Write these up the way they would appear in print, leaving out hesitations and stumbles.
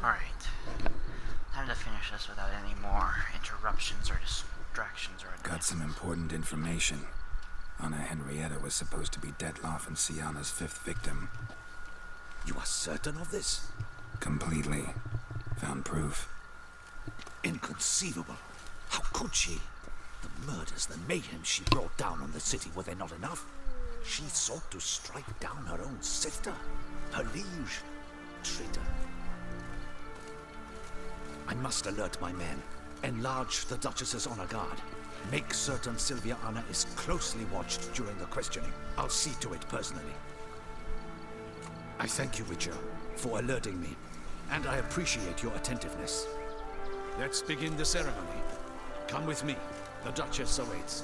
Alright. Time to finish this without any more interruptions or distractions or anything. Got some important information. Annarietta was supposed to be Detloff and Syanna's 5th victim. You are certain of this? Completely. Found proof. Inconceivable. How could she? The murders, the mayhem she brought down on the city, were they not enough? She sought to strike down her own sister, her liege. Traitor. I must alert my men. Enlarge the Duchess's honor guard. Make certain Sylvia Anna is closely watched during the questioning. I'll see to it personally. I thank you, Witcher, for alerting me, and I appreciate your attentiveness. Let's begin the ceremony. Come with me. The Duchess awaits.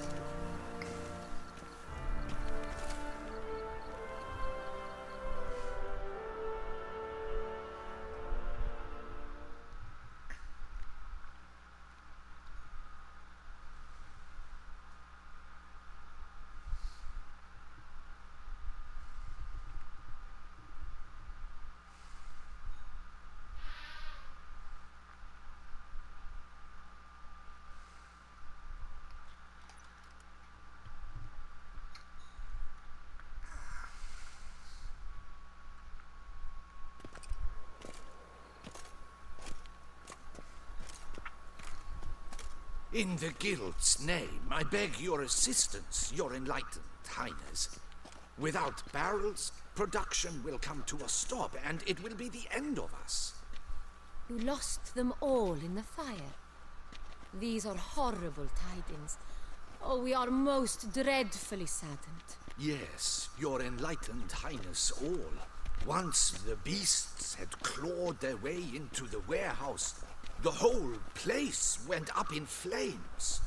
In the Guild's name, I beg your assistance, your enlightened highness. Without barrels, production will come to a stop, and it will be the end of us. You lost them all in the fire. These are horrible tidings. Oh, we are most dreadfully saddened. Yes, your enlightened highness all. Once the beasts had clawed their way into the warehouse, the whole place went up in flames.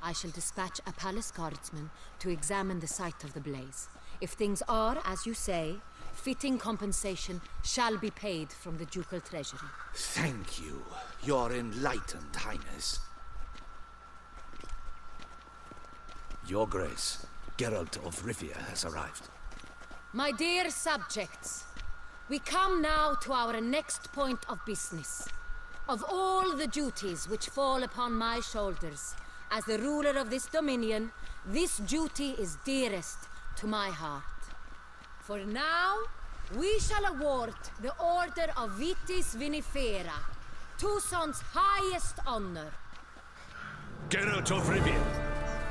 I shall dispatch a palace guardsman to examine the site of the blaze. If things are, as you say, fitting compensation shall be paid from the ducal treasury. Thank you, your enlightened highness. Your Grace, Geralt of Rivia has arrived. My dear subjects, we come now to our next point of business. Of all the duties which fall upon my shoulders, as the ruler of this dominion, this duty is dearest to my heart. For now, we shall award the Order of Vitis Vinifera, Tucson's highest honor. Geralt of Rivia,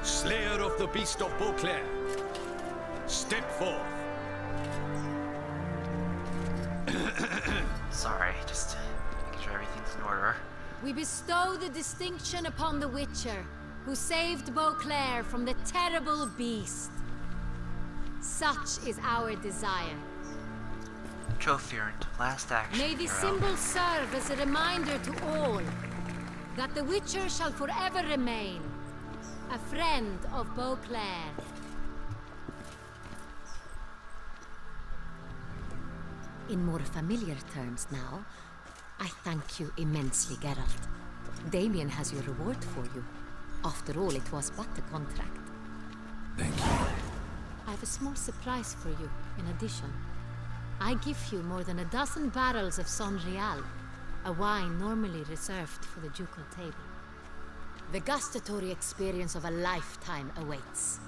slayer of the beast of Beauclair, step forth. Sorry, just making sure everything's in order. We bestow the distinction upon the Witcher, who saved Beauclair from the terrible beast. Such is our desire. Trophy earned. Last action. May this symbol serve as a reminder to all that the Witcher shall forever remain a friend of Beauclair. In more familiar terms now, I thank you immensely, Geralt. Damien has your reward for you. After all, it was but a contract. Thank you. I have a small surprise for you, in addition. I give you more than a dozen barrels of Son Real, a wine normally reserved for the ducal table. The gustatory experience of a lifetime awaits.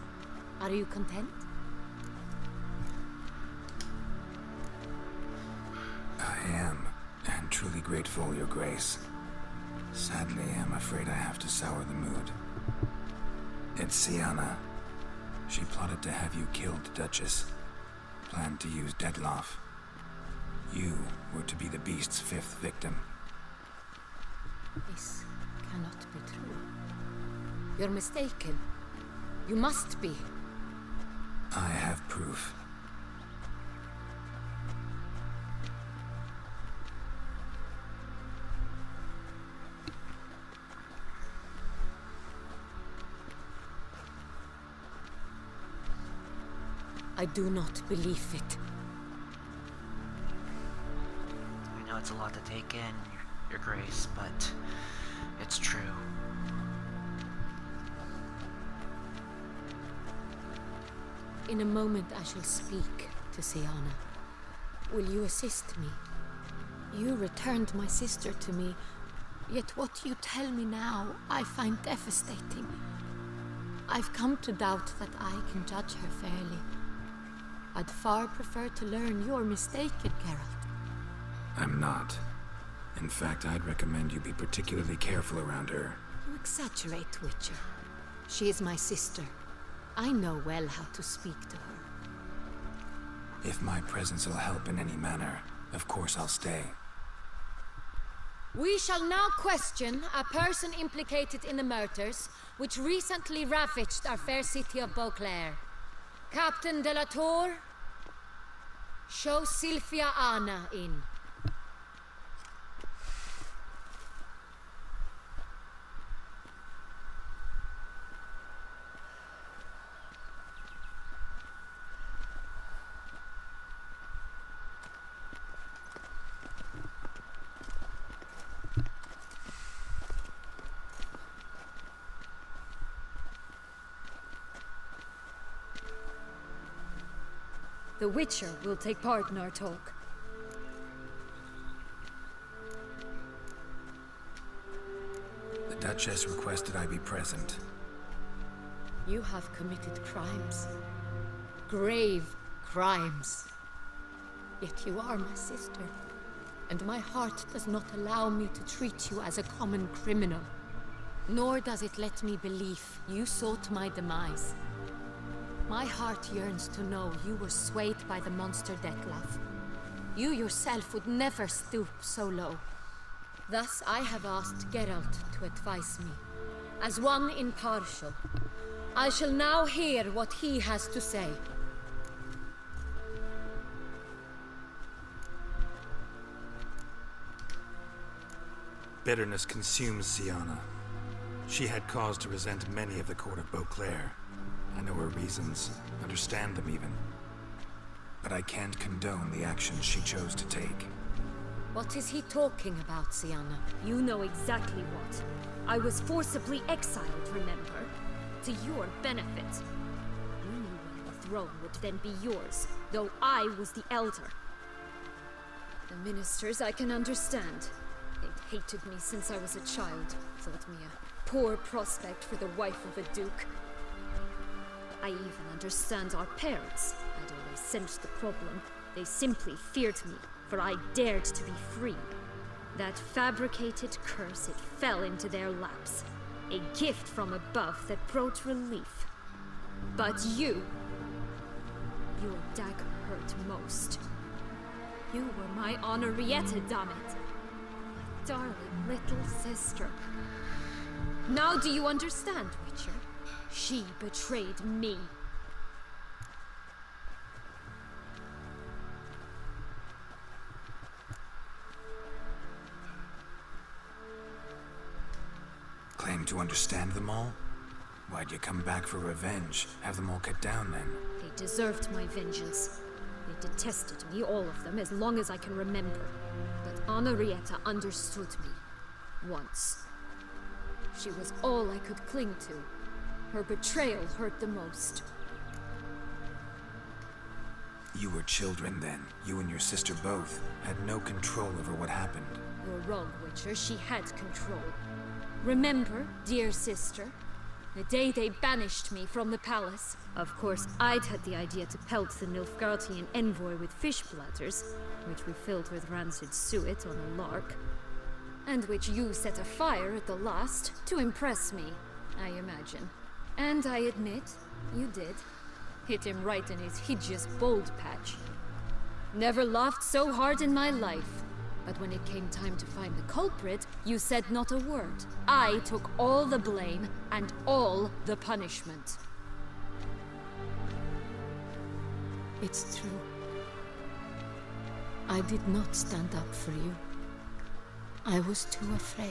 Are you content? I am, and truly grateful, Your Grace. Sadly, I'm afraid I have to sour the mood. It's Syanna. She plotted to have you killed, Duchess. Planned to use Detloff. You were to be the beast's 5th victim. This cannot be true. You're mistaken. You must be. I have proof. I do not believe it. I know it's a lot to take in, Your Grace, but it's true. In a moment I shall speak to Syanna. Will you assist me? You returned my sister to me, yet what you tell me now I find devastating. I've come to doubt that I can judge her fairly. I'd far prefer to learn you're mistaken, Geralt. I'm not. In fact, I'd recommend you be particularly careful around her. You exaggerate, Witcher. She is my sister. I know well how to speak to her. If my presence will help in any manner, of course I'll stay. We shall now question a person implicated in the murders which recently ravaged our fair city of Beauclair. Captain de la Tour, show Sylvia Anna in. The Witcher will take part in our talk. The Duchess requested I be present. You have committed crimes. Grave crimes. Yet you are my sister, and my heart does not allow me to treat you as a common criminal. Nor does it let me believe you sought my demise. My heart yearns to know you were swayed by the monster Dettlaff. You yourself would never stoop so low. Thus I have asked Geralt to advise me, as one impartial. I shall now hear what he has to say. Bitterness consumes Syanna. She had cause to resent many of the court of Beauclair. I know her reasons, understand them even. But I can't condone the actions she chose to take. What is he talking about, Syanna? You know exactly what. I was forcibly exiled, remember? To your benefit. You knew well the throne would then be yours, though I was the elder. The ministers I can understand. They'd hated me since I was a child, thought me a poor prospect for the wife of a duke. I even understand our parents. I'd always sensed the problem. They simply feared me, for I dared to be free. That fabricated curse, it fell into their laps. A gift from above that brought relief. But your dagger hurt most. You were my Annarietta, damn it. My darling little sister. Now do you understand, Witcher? She betrayed me. Claim to understand them all? Why'd you come back for revenge? Have them all cut down then? They deserved my vengeance. They detested me, all of them, as long as I can remember. But Annarietta understood me. Once. She was all I could cling to. Her betrayal hurt the most. You were children then. You and your sister both had no control over what happened. You're wrong, Witcher. She had control. Remember, dear sister, the day they banished me from the palace? Of course, I'd had the idea to pelt the Nilfgaardian envoy with fish bladders, which we filled with rancid suet on a lark, and which you set afire at the last to impress me, I imagine. And I admit, you did. Hit him right in his hideous bald patch. Never laughed so hard in my life. But when it came time to find the culprit, you said not a word. I took all the blame and all the punishment. It's true. I did not stand up for you. I was too afraid.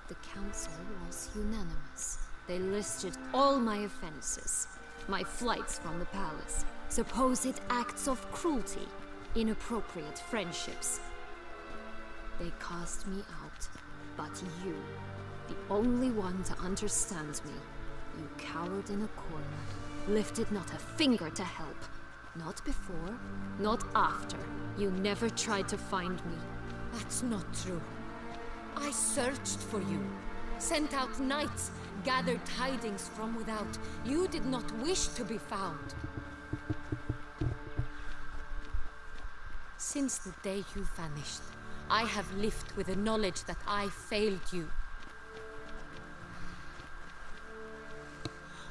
The council was unanimous. They listed all my offenses. My flights from the palace, supposed acts of cruelty, inappropriate friendships. They cast me out, but you, the only one to understand me, you cowered in a corner, lifted not a finger to help. Not before, not after. You never tried to find me. That's not true. I searched for you, sent out knights, gathered tidings from without. You did not wish to be found. Since the day you vanished, I have lived with the knowledge that I failed you.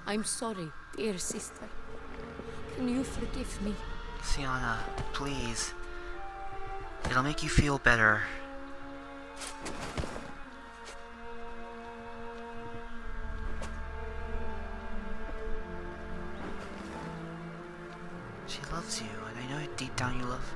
I'm sorry, dear sister. Can you forgive me? Syanna, please. It'll make you feel better. She loves you, and I know deep down you love.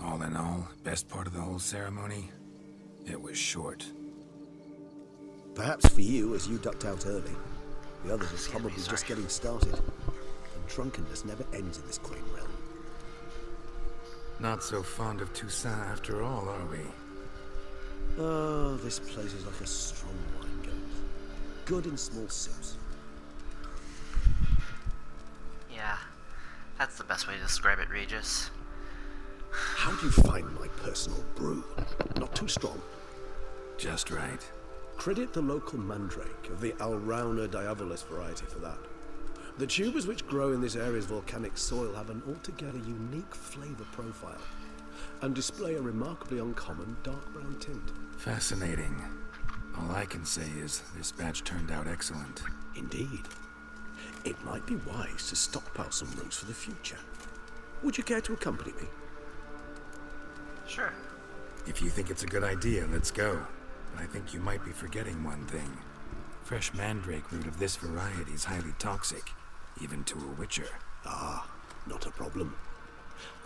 All in all, best part of the whole ceremony? It was short. Perhaps for you, as you ducked out early. The others are probably just getting started. And drunkenness never ends in this quaint realm. Not so fond of Toussaint after all, are we? Oh, this place is like a strong wine goat. Good in small sips. Yeah, that's the best way to describe it, Regis. How do you find my personal brew? Not too strong. Just right. Credit the local mandrake of the Alrauna diavolis variety for that. The tubers which grow in this area's volcanic soil have an altogether unique flavor profile and display a remarkably uncommon dark brown tint. Fascinating. All I can say is this batch turned out excellent. Indeed. It might be wise to stockpile some roots for the future. Would you care to accompany me? Sure. If you think it's a good idea, let's go. But I think you might be forgetting one thing. Fresh mandrake root of this variety is highly toxic, even to a witcher. Ah, not a problem.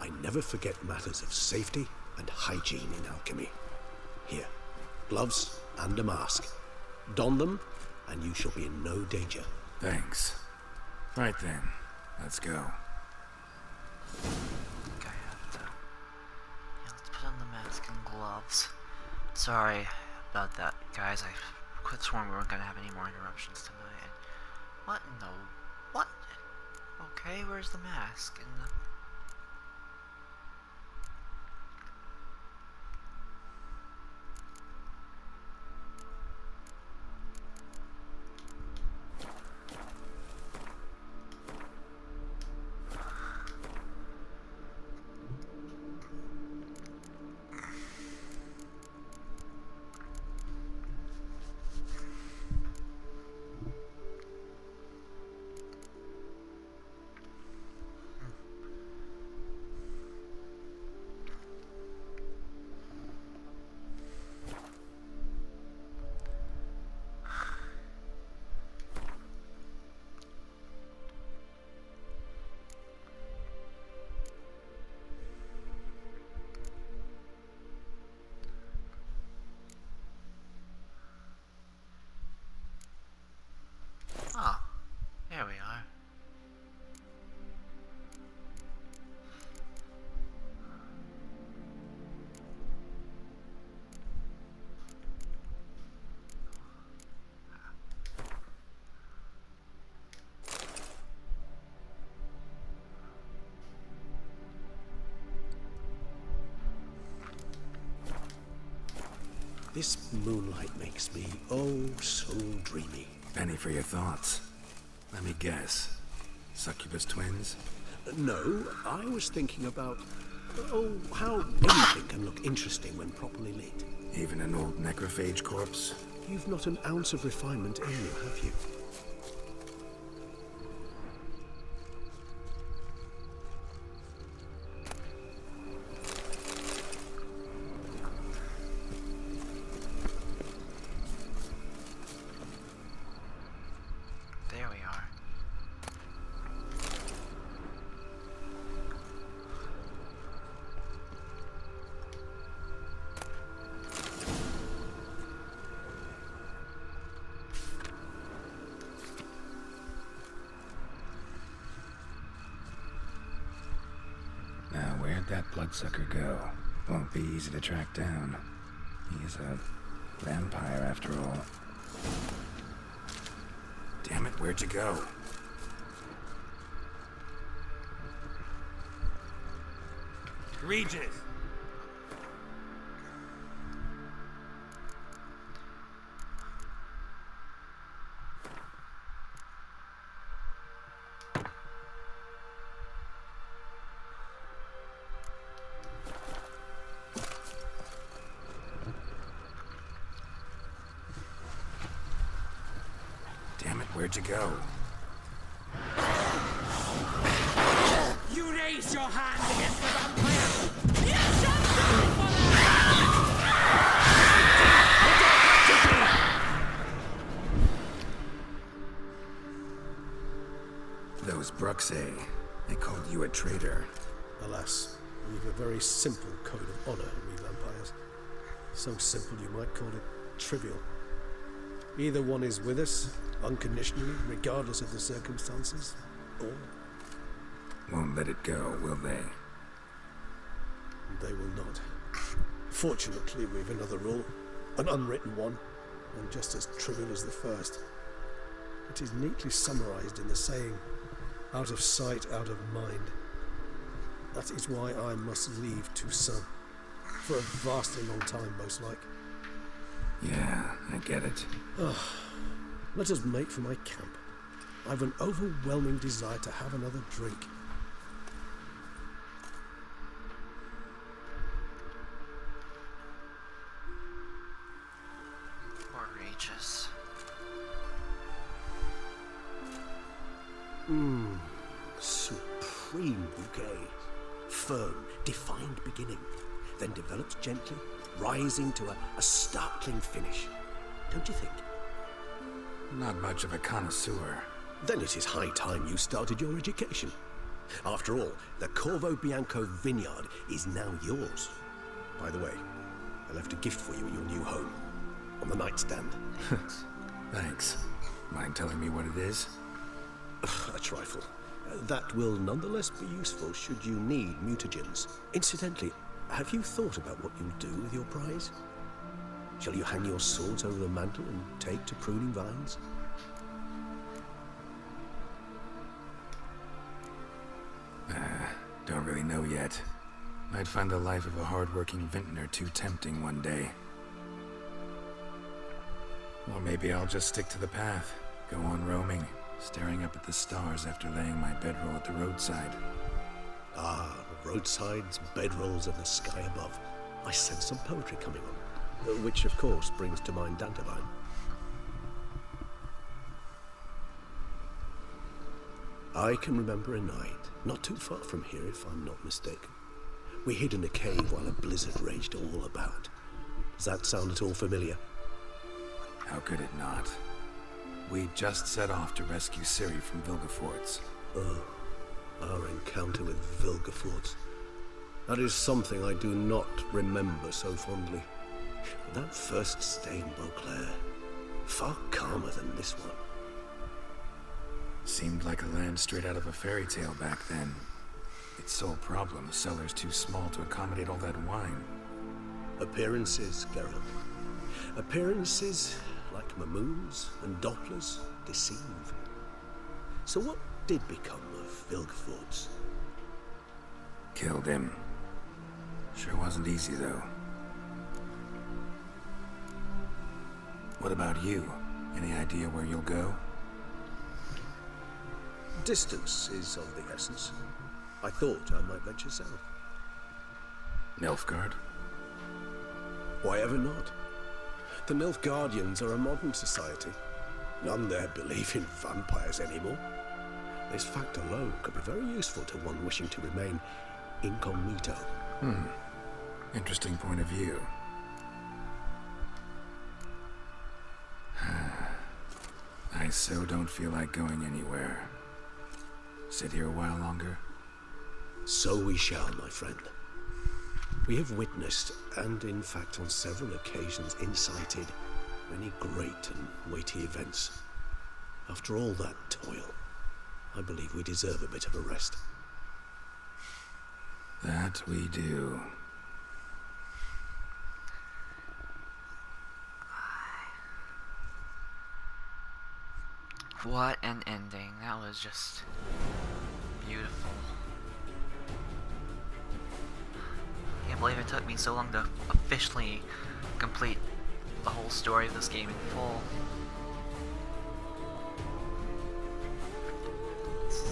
I never forget matters of safety and hygiene in alchemy. Here, gloves and a mask. Don them, and you shall be in no danger. Thanks. Right then, let's go. Okay, let's put on the mask and gloves. Sorry about that, guys. I could have sworn we weren't gonna have any more interruptions tonight. And what? No. What? Okay, where's the mask? And the... Oh, there we are. This moonlight makes me oh so dreamy. Penny for your thoughts. Let me guess. Succubus twins? No, I was thinking about, how anything can look interesting when properly lit. Even an old necrophage corpse? You've not an ounce of refinement in you, have you? Now, where'd that bloodsucker go? Won't be easy to track down. He's a vampire after all. Damn it, where'd you go? Regis! Damn it, where'd you go? You raise your hand against the vampire! Those Bruxay, they called you a traitor. Alas, we've a very simple code of honor, we vampires. So simple you might call it trivial. Either one is with us, unconditionally, regardless of the circumstances, or Won't let it go, will they? they will not. Fortunately, we've another rule, an unwritten one, and just as trivial as the first. It is neatly summarized in the saying, out of sight, out of mind. That is why I must leave Toussaint. For a vastly long time, most like. Yeah, I get it. Let us make for my camp. I've an overwhelming desire to have another drink. Poor Regis. Supreme bouquet. Firm, defined beginning, then develops gently, rising to a startling finish. Don't you think? Not much of a connoisseur. Then it is high time you started your education. After all, the Corvo Bianco vineyard is now yours. By the way, I left a gift for you at your new home. On the nightstand. Thanks. Mind telling me what it is? A trifle. That will nonetheless be useful should you need mutagens. Incidentally, have you thought about what you'll do with your prize? Shall you hang your swords over the mantle and take to pruning vines? Don't really know yet. Might find the life of a hard-working vintner too tempting one day. Or maybe I'll just stick to the path, go on roaming, staring up at the stars after laying my bedroll at the roadside. Ah, roadsides, bedrolls, and the sky above. I sense some poetry coming on, which of course brings to mind Dandelion. I can remember a night, not too far from here if I'm not mistaken. We hid in a cave while a blizzard raged all about. Does that sound at all familiar? How could it not? We just set off to rescue Ciri from Vilgefortz. Oh, our encounter with Vilgefortz. That is something I do not remember so fondly. But that first stay in Beauclair, far calmer than this one. Seemed like a land straight out of a fairy tale back then. Its sole problem, the cellar's too small to accommodate all that wine. Appearances, Geralt. Appearances, like mamoons and dopplers, deceive. So what did become of Vilgefortz? Killed him. Sure wasn't easy, though. What about you? Any idea where you'll go? Distance is of the essence. I thought I might venture south. Nilfgaard? Why ever not? The Nilfgaardians are a modern society. None there believe in vampires anymore. This fact alone could be very useful to one wishing to remain incognito. Interesting point of view. I so don't feel like going anywhere. Sit here a while longer? So we shall, my friend. We have witnessed, and in fact on several occasions incited, many great and weighty events. After all that toil, I believe we deserve a bit of a rest. That we do. What an ending. That was just beautiful. I can't believe it took me so long to officially complete the whole story of this game in full. It's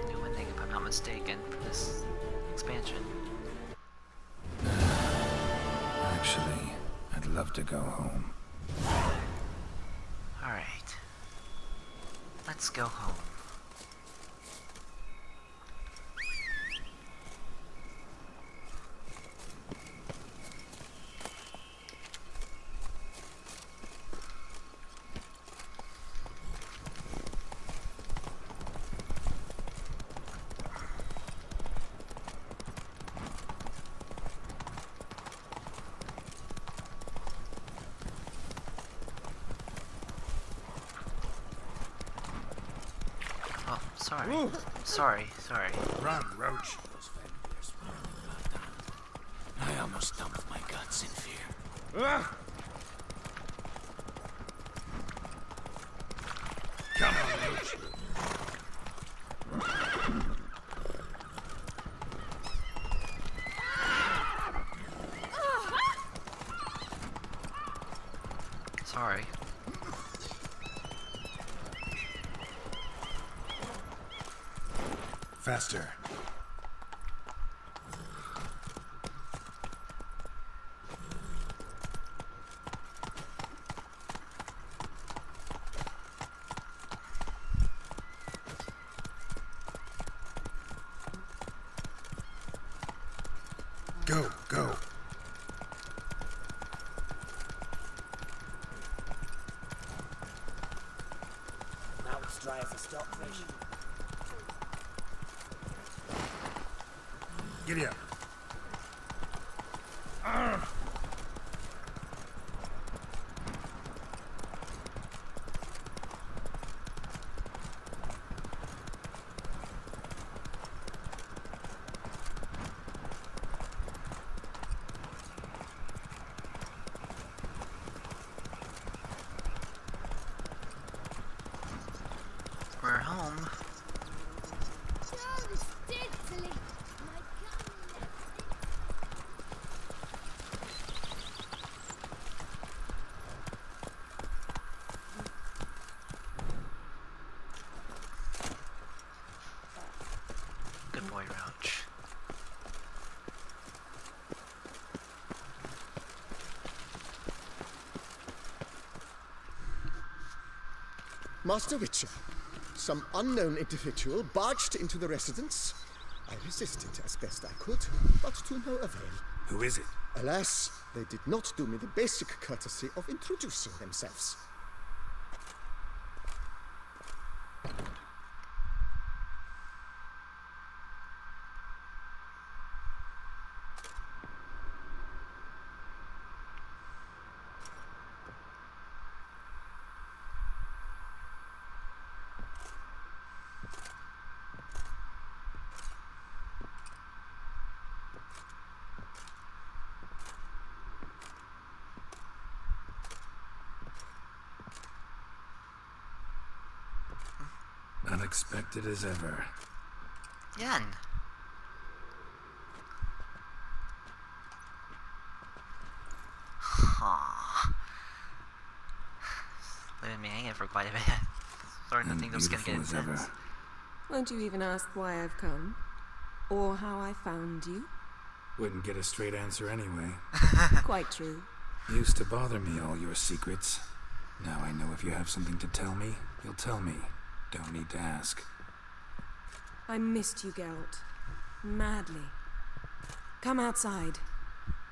a new ending, if I'm not mistaken, for this expansion. Actually, I'd love to go home. Alright. Let's go home. Oh, sorry. Ooh. Sorry. Run, Roach. I almost dumped my guts in fear. Come on, Roach. Sorry. Faster. Go. Now it's dry as a stockfish. Giddy up. We're home. Good boy, Roach. Master Witcher, some unknown individual barged into the residence. I resisted as best I could, but to no avail. Who is it? Alas, they did not do me the basic courtesy of introducing themselves. Unexpected as ever. Yen. Huh. Leaving me hanging for quite a bit. Starting to think this was gonna get Beautiful as intense. ever. Won't you even ask why I've come? Or how I found you? Wouldn't get a straight answer anyway. Quite true. Used to bother me, all your secrets. Now I know if you have something to tell me, you'll tell me. Don't need to ask. I missed you, Geralt. Madly. Come outside.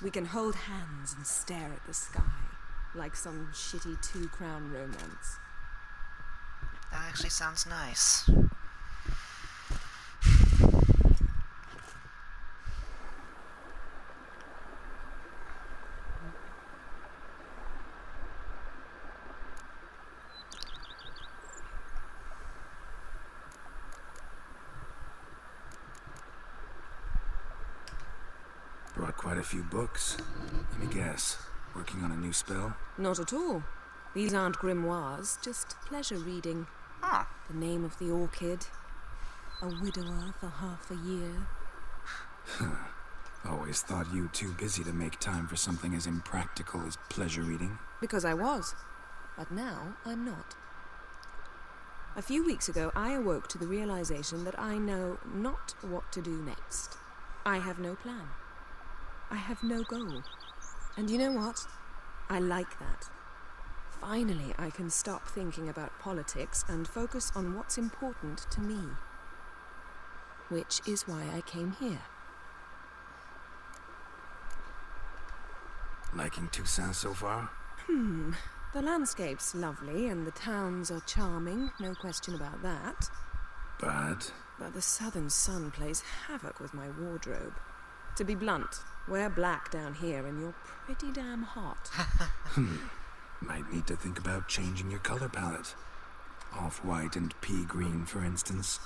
We can hold hands and stare at the sky, like some shitty two-crown romance. That actually sounds nice. Brought quite a few books. Let me guess. Working on a new spell? Not at all. These aren't grimoires, just pleasure reading. Huh. The name of the orchid. A widower for half a year. Always thought you too busy to make time for something as impractical as pleasure reading. Because I was. But now I'm not. A few weeks ago, I awoke to the realization that I know not what to do next. I have no plan. I have no goal. And you know what? I like that. Finally, I can stop thinking about politics and focus on what's important to me. Which is why I came here. Liking Toussaint so far? The landscape's lovely and the towns are charming, no question about that. But But the southern sun plays havoc with my wardrobe. To be blunt, wear black down here and you're pretty damn hot. might need to think about changing your color palette. Off-white and pea green, for instance.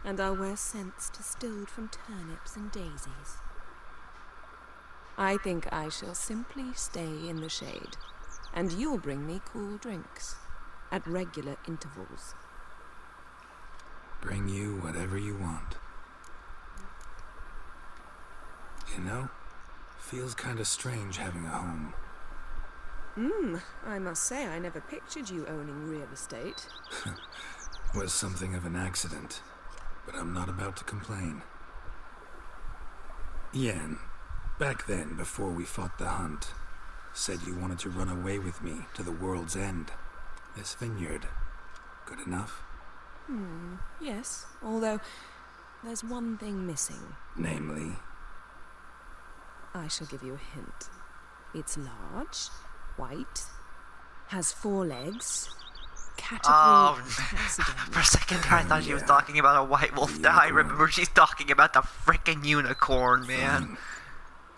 And I'll wear scents distilled from turnips and daisies. I think I shall simply stay in the shade. And you'll bring me cool drinks. At regular intervals. Bring you whatever you want. You know, feels kinda strange having a home. I must say I never pictured you owning real estate. Was something of an accident, but I'm not about to complain. Yen, back then, before we fought the hunt, said you wanted to run away with me to the world's end. This vineyard. Good enough? Yes, although there's one thing missing. Namely, I shall give you a hint. It's large, white, has 4 legs, category Oh, taxidermy. for a second I thought she was talking about a white wolf. Now I remember she's talking about the frickin' unicorn, man.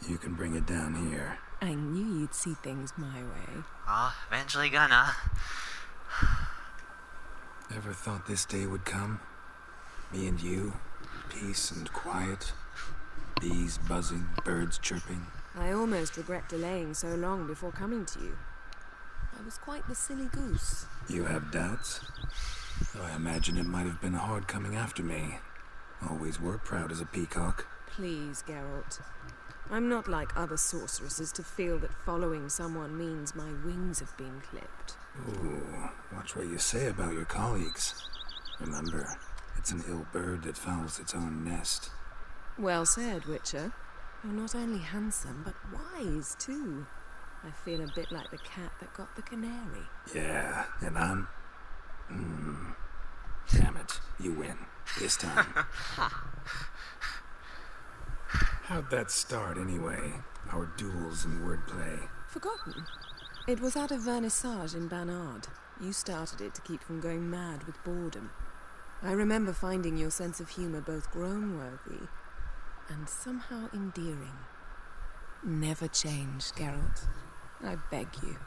you can bring it down here. I knew you'd see things my way. Eventually gonna. Ever thought this day would come? Me and you, peace and quiet, bees buzzing, birds chirping. I almost regret delaying so long before coming to you. I was quite the silly goose. You have doubts? Though I imagine it might have been hard coming after me. Always were proud as a peacock. Please, Geralt. I'm not like other sorceresses to feel that following someone means my wings have been clipped. Ooh, watch what you say about your colleagues. Remember, it's an ill bird that fouls its own nest. Well said, Witcher. You're not only handsome, but wise, too. I feel a bit like the cat that got the canary. Yeah, and I'm... Damn it, you win. This time. How'd that start, anyway? Our duels and wordplay. Forgotten. It was at a vernissage in Banard. You started it to keep from going mad with boredom. I remember finding your sense of humor both groan-worthy and somehow endearing. Never change, Geralt. I beg you.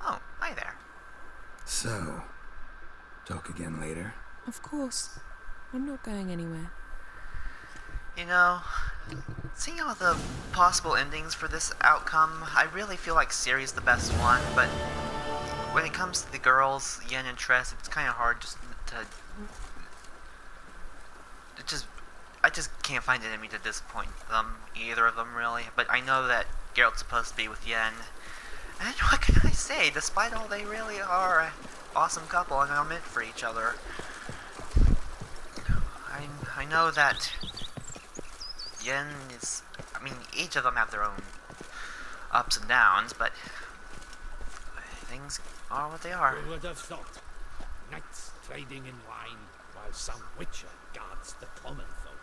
Oh, hi there. So, talk again later? Of course. I'm not going anywhere. You know, seeing all the possible endings for this outcome, I really feel like Ciri's the best one, but when it comes to the girls, Yen and Tress, it's kind of hard just to... I just can't find an enemy to disappoint them, either of them really, but I know that Geralt's supposed to be with Yen, and what can I say, despite all, they really are an awesome couple and are meant for each other. I know that Yen is... I mean, each of them have their own ups and downs, but things are what they are. Who would have thought? Knights trading in wine while some witcher guards the common folk.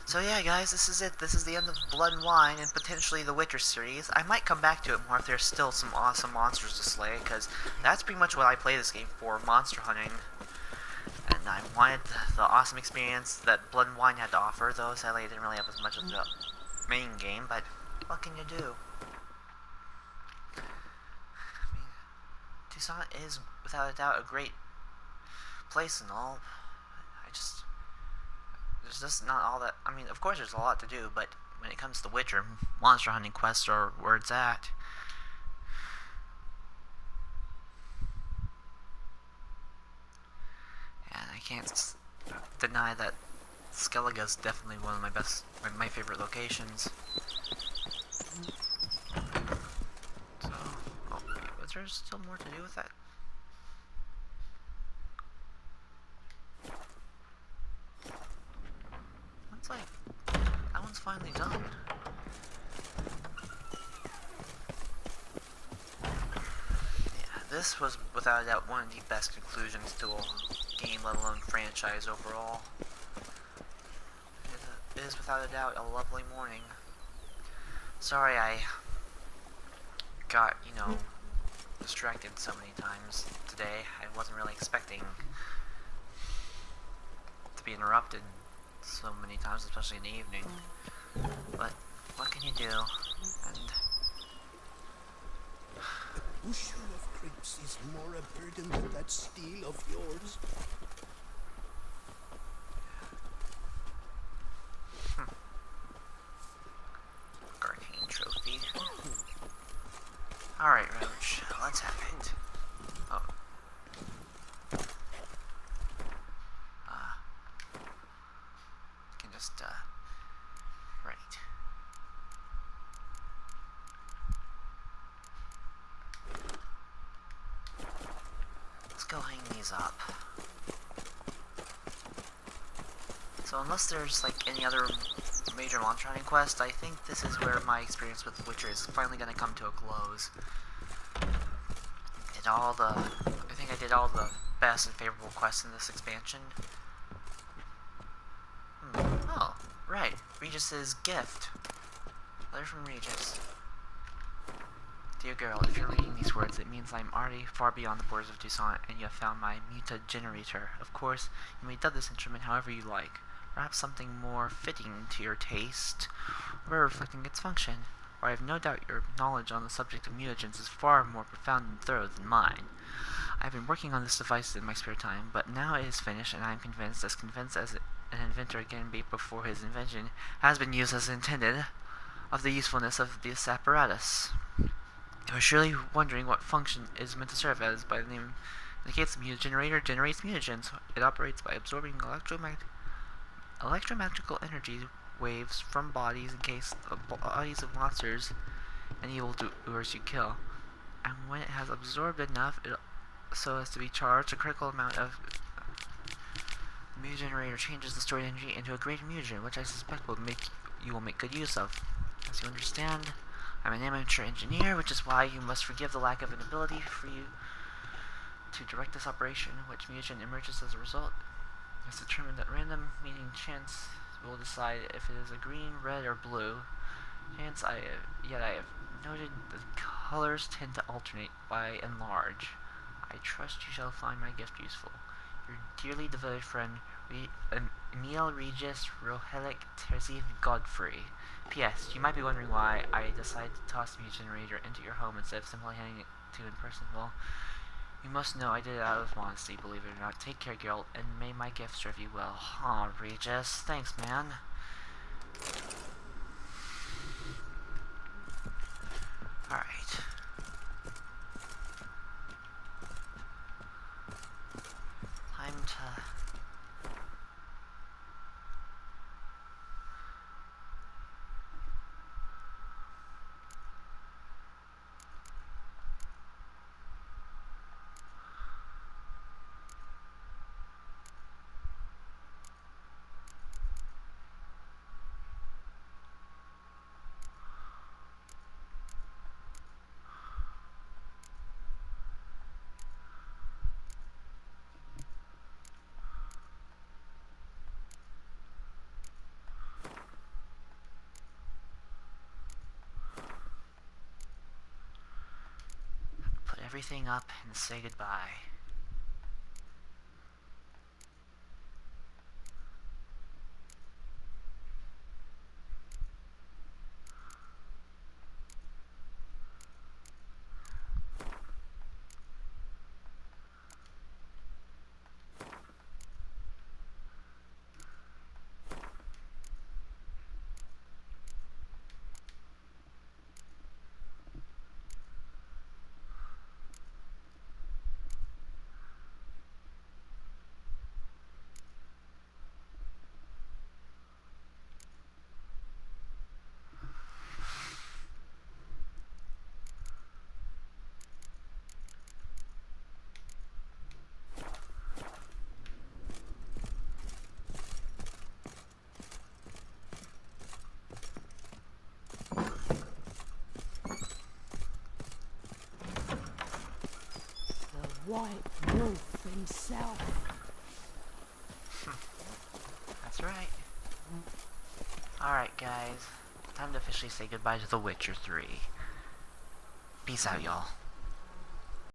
So yeah, guys, this is it. This is the end of Blood and Wine and potentially the Witcher series. I might come back to it more if there's still some awesome monsters to slay, because that's pretty much what I play this game for, monster hunting. And I wanted the awesome experience that Blood and Wine had to offer, though sadly I didn't really have as much of the main game, but what can you do? Toussaint is, without a doubt, a great place and all. There's just not all that. I mean, of course, there's a lot to do, but when it comes to Witcher, monster hunting quests are where it's at. And I can't deny that Skellige's definitely one of my favorite locations. So, oh wait, was there still more to do with that? Looks like that one's finally done. Yeah, this was without a doubt one of the best conclusions to a game, let alone franchise overall. It is without a doubt a lovely morning. Sorry I got, distracted so many times today. I wasn't really expecting to be interrupted so many times, especially in the evening. But what can you do? And A bushel of grapes is more a burden than that steel of yours. Arcane trophy. Alright, Roach, let's have it. Oh. Can just, right. Let's go hang these up. So unless there's, like, any other major monster hunting quest, I think this is where my experience with Witcher is finally going to come to a close. I think I did all the best and favorable quests in this expansion. Oh, right, Regis's gift. Letter from Regis. Dear girl, if you're reading these words, it means I'm already far beyond the borders of Toussaint, and you have found my muta-generator. Of course, you may dub this instrument however you like. Perhaps something more fitting to your taste, or reflecting its function. For I have no doubt your knowledge on the subject of mutagens is far more profound and thorough than mine. I have been working on this device in my spare time, but now it is finished, and I am convinced as an inventor can be before his invention has been used as intended, of the usefulness of this apparatus. You are surely wondering what function it is meant to serve as. By the name indicates, the mutagenerator generates mutagens. It operates by absorbing electromagical energy waves from bodies encased the bodies of monsters and evildoers you kill. And when it has absorbed enough so as to be charged, a critical amount of the mutagenerator changes the stored energy into a great mutagen, which I suspect you will make good use of. As you understand, I'm an amateur engineer, which is why you must forgive the lack of an ability for you to direct this operation. Which mutagen emerges as a result is determined at random, meaning chance will decide if it is a green, red, or blue. Yet I have noted the colors tend to alternate by and large. I trust you shall find my gift useful. Your dearly devoted friend, Emil Regis Rohelic Terziev Godfrey. P.S. You might be wondering why I decided to toss the mutagenerator into your home instead of simply handing it to you in person. Well, you must know I did it out of modesty, believe it or not. Take care, Geralt, and may my gift serve you well. Aw, Regis. Thanks, man. Alright. Time to... put everything up and say goodbye. White Wolf himself. That's right. Alright, guys. Time to officially say goodbye to The Witcher 3. Peace out, y'all.